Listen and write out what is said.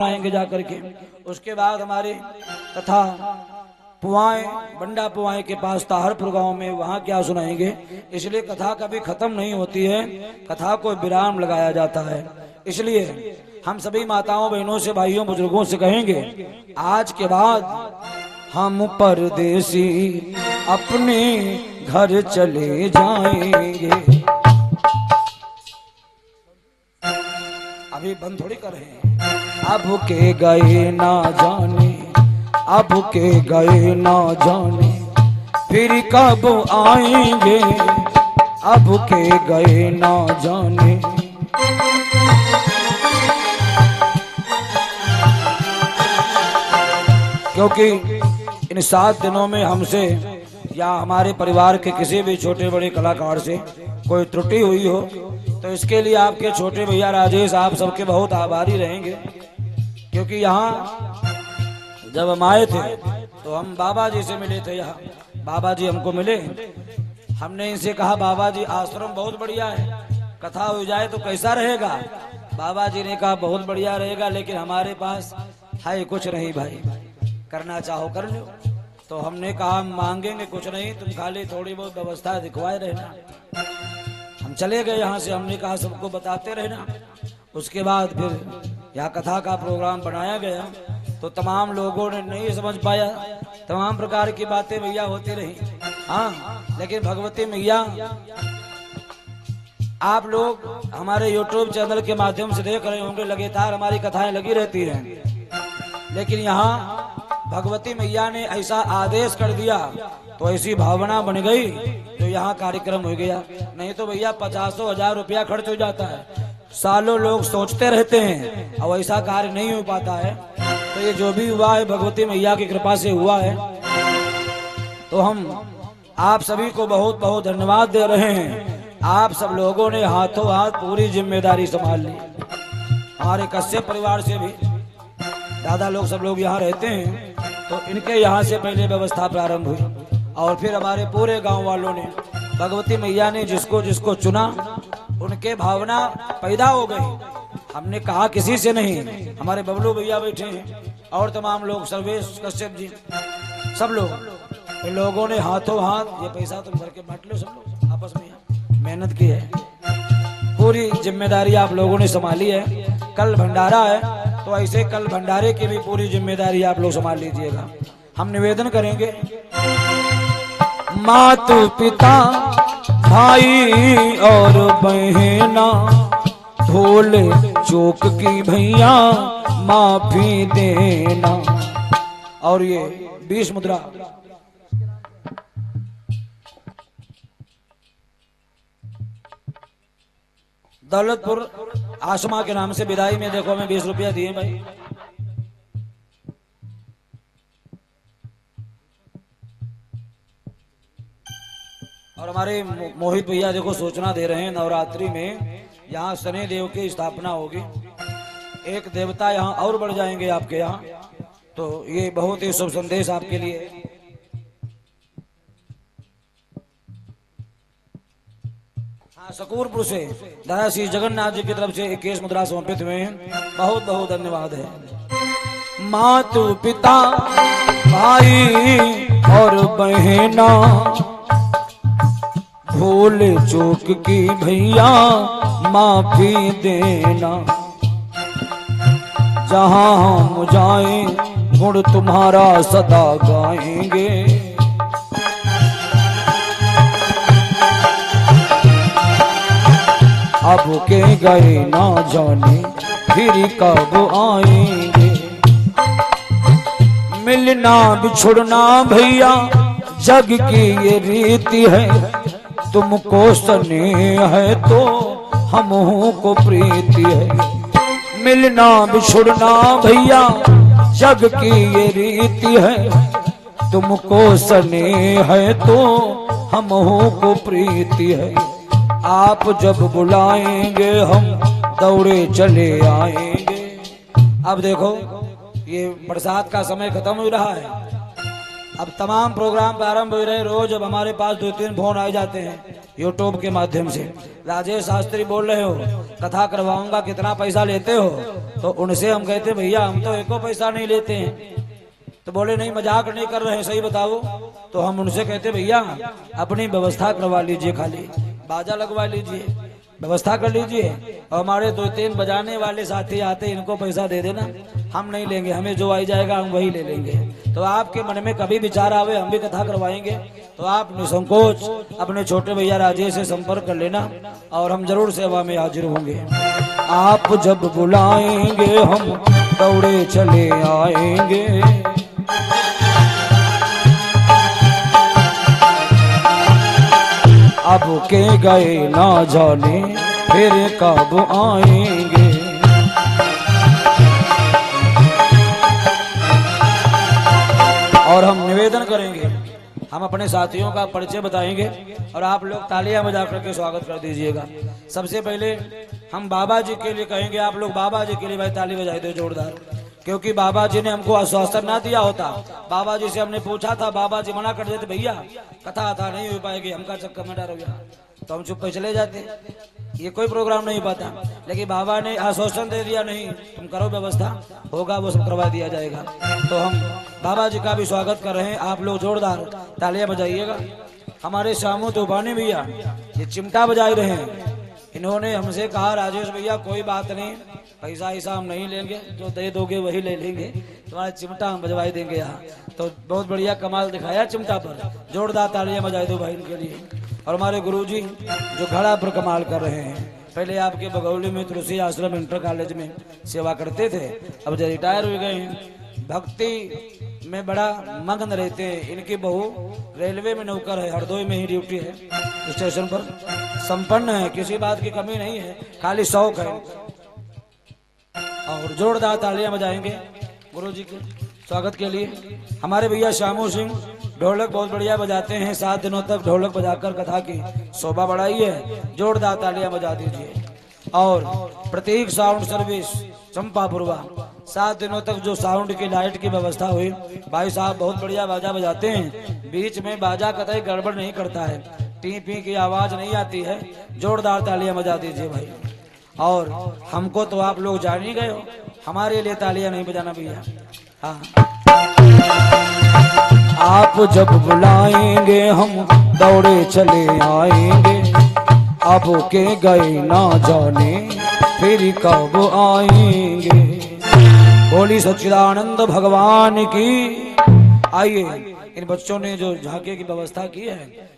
आएंगे जाकर के। उसके बाद हमारी कथा पुआएं बंडा पुआएं के पास ताहरपुर गांव में, वहां क्या सुनाएंगे। इसलिए कथा कभी खत्म नहीं होती है, कथा को विराम लगाया जाता है। इसलिए हम सभी माताओं बहनों से भाइयों बुजुर्गों से कहेंगे, आज के बाद हम परदेसी अपने घर चले जाएंगे। अभी बंद थोड़ी कर रहे हैं। अब के गए ना जाने, अब के गए ना जाने, फिर कब आएंगे। अब के गए ना जाने। क्योंकि इन 7 दिनों में हमसे या हमारे परिवार के किसी भी छोटे बड़े कलाकार से कोई त्रुटि हुई हो तो इसके लिए आपके छोटे भैया राजेश आप सबके बहुत आभारी रहेंगे। क्योंकि यहाँ जब हम आए थे तो हम बाबा जी से मिले थे। यहाँ बाबा जी हमको मिले, हमने इनसे कहा बाबा जी आश्रम बहुत बढ़िया है, कथा हो जाए तो कैसा रहेगा। बाबा जी ने कहा बहुत बढ़िया रहेगा, लेकिन हमारे पास है कुछ नहीं भाई, करना चाहो कर लो। तो हमने कहा हम मांगेंगे कुछ नहीं, तुम खाली थोड़ी बहुत व्यवस्था दिखवाए रहना। हम चले गए यहाँ से, हमने कहा सबको बताते रहना। उसके बाद फिर यहाँ कथा का प्रोग्राम बनाया गया तो तमाम लोगों ने नहीं समझ पाया, तमाम प्रकार की बातें भैया होती रही। हाँ, लेकिन भगवती मैया आप लोग हमारे YouTube चैनल के माध्यम से देख रहे होंगे, लगातार हमारी कथाएं लगी रहती हैं। लेकिन यहाँ भगवती मैया ने ऐसा आदेश कर दिया तो ऐसी भावना बन गई तो यहाँ कार्यक्रम हो गया। नहीं तो भैया 50,000 रुपया खर्च हो जाता है, सालों लोग सोचते रहते हैं और ऐसा कार्य नहीं हो पाता है। तो ये जो भी हुआ है भगवती मैया की कृपा से हुआ है। तो हम आप सभी को बहुत बहुत धन्यवाद दे रहे हैं। आप सब लोगों ने हाथों हाथ पूरी जिम्मेदारी संभाल ली। हमारे कश्यप परिवार से भी दादा लोग सब लोग यहाँ रहते हैं, तो इनके यहाँ से पहले व्यवस्था प्रारंभ हुई और फिर हमारे पूरे गांव वालों ने, भगवती मैया ने जिसको जिसको चुना उनके भावना पैदा हो गई। हमने कहा किसी से नहीं, हमारे बबलू भैया बैठे हैं और तमाम लोग, सर्वेश कश्यप जी, सब लोग, इन लोगों ने हाथों हाथ ये पैसा तुम करके बांट लो, सब लोग आपस में मेहनत की है। पूरी जिम्मेदारी आप लोगों ने संभाली है। कल भंडारा है तो ऐसे कल भंडारे की भी पूरी जिम्मेदारी आप लोग संभाल लीजिएगा। हम निवेदन करेंगे, माता पिता भाई और बहना, भोले चूक की भैया माफी देना। और ये 20 मुद्रा दौलतपुर आसमा के नाम से विदाई में देखो हमें 20 रुपया दिए भाई। और हमारे मोहित भैया देखो सूचना दे रहे हैं, नवरात्रि में यहाँ शनि देव की स्थापना होगी, एक देवता यहाँ और बढ़ जाएंगे आपके यहाँ। तो ये बहुत ही शुभ संदेश आपके लिए। हाँ, सकूरपुर से दादा श्री जगन्नाथ जी की तरफ से 21 मुद्रा समर्पित हुए हैं, बहुत बहुत धन्यवाद है। माता पिता भाई और बहना, भूल चूक की भैया माफी देना। जहां हम जाएं गुण तुम्हारा सदा गाएंगे। अब के गए ना जाने, फिर कब आएंगे। मिलना बिछुड़ना भैया जग की ये रीति है, तुमको स्नेह है तो हमहू को प्रीति है। मिलना बिछुड़ना भैया जग की ये रीति है, तुमको स्नेह है तो हमहू को प्रीति है। आप जब बुलाएंगे हम दौड़े चले आएंगे। अब देखो ये बरसात का समय खत्म हो रहा है, अब तमाम प्रोग्राम प्रारंभ हो रहे, रोज अब हमारे पास 2-3 फोन आ जाते हैं यूट्यूब के माध्यम से। राजेश शास्त्री बोल रहे हो, कथा करवाऊंगा, कितना पैसा लेते हो? तो उनसे हम कहते भैया हम तो एको पैसा नहीं लेते हैं। तो बोले नहीं मजाक नहीं कर रहे हैं, सही बताओ। तो हम उनसे कहते भैया अपनी व्यवस्था करवा लीजिए, खाली बाजा लगवा लीजिए, व्यवस्था कर लीजिए, और हमारे 2-3 बजाने वाले साथी आते इनको पैसा दे देना, हम नहीं लेंगे, हमें जो आ जाएगा हम वही ले लेंगे। तो आपके मन में कभी विचार आवे हम भी कथा करवाएंगे तो आप निसंकोच अपने छोटे भैया राजेश से संपर्क कर लेना और हम जरूर सेवा में हाजिर होंगे। आप जब बुलाएंगे हम दौड़े चले आएंगे, अब के गए ना जाने फिर कब आएंगे। और हम निवेदन करेंगे, हम अपने साथियों का परिचय बताएंगे और आप लोग तालियां बजा करके स्वागत कर दीजिएगा। सबसे पहले हम बाबा जी के लिए कहेंगे, आप लोग बाबा जी के लिए भाई ताली बजाई दो जोरदार, क्योंकि बाबा जी ने हमको आश्वासन ना दिया होता। बाबा जी से हमने पूछा था, बाबा जी मना कर देते भैया कथा था नहीं हो पाएगी, हमका चक्कर में डर हो गया, तो हम चुप पे चले जाते, ये कोई प्रोग्राम नहीं पाता। लेकिन बाबा ने आश्वासन दे दिया, नहीं तुम करो व्यवस्था, होगा वो सब करवा दिया जाएगा। तो हम बाबा जी का भी स्वागत कर रहे हैं, आप लोग जोरदार तालियां बजाइएगा। हमारे श्यामू तूफानी भैया ये चिमटा बजाई रहे हैं, इन्होंने हमसे कहा राजेश भैया कोई बात नहीं, पैसा ऐसा हम नहीं लेंगे, जो दे दोगे वही ले लेंगे, तुम्हारा चिमटा हम बजवाई देंगे यहाँ। तो बहुत बढ़िया कमाल दिखाया चिमटा पर, जोरदार तालियां बजाई दो भाई इनके लिए। और हमारे गुरुजी जो घड़ा पर कमाल कर रहे हैं, पहले आपके बगौली में तुलसी आश्रम इंटर कॉलेज में सेवा करते थे, अब जो रिटायर हो गए हैं, भक्ति में बड़ा मग्न रहते हैं। इनकी बहू रेलवे में नौकर है, हरदोई में ही ड्यूटी है, स्टेशन पर संपन्न है, किसी बात की कमी नहीं है, खाली शौक है। और जोरदार तालियां बजाएंगे गुरुजी के स्वागत के लिए। हमारे भैया श्यामू सिंह ढोलक बहुत बढ़िया बजाते हैं, 7 दिनों तक ढोलक बजाकर कथा की शोभा बढ़ाई है, जोरदार तालियां बजा दीजिए। और प्रतीक साउंड सर्विस चंपापुरवा 7 दिनों तक जो साउंड की लाइट की व्यवस्था हुई, भाई साहब बहुत बढ़िया बाजा बजाते हैं, बीच में बाजा कतई गड़बड़ नहीं करता है, टी पी की आवाज नहीं आती है, जोरदार तालियां बजा दीजिए भाई। और हमको तो आप लोग जान ही गए हो, हमारे लिए तालियां नहीं बजाना भैया। हाँ, आप जब बुलाएंगे हम दौड़े चले आएंगे, अब के गए ना जाने फिर कब आएंगे। बोली सच्चिदानंद भगवान की। आइए इन बच्चों ने जो झांके की व्यवस्था की है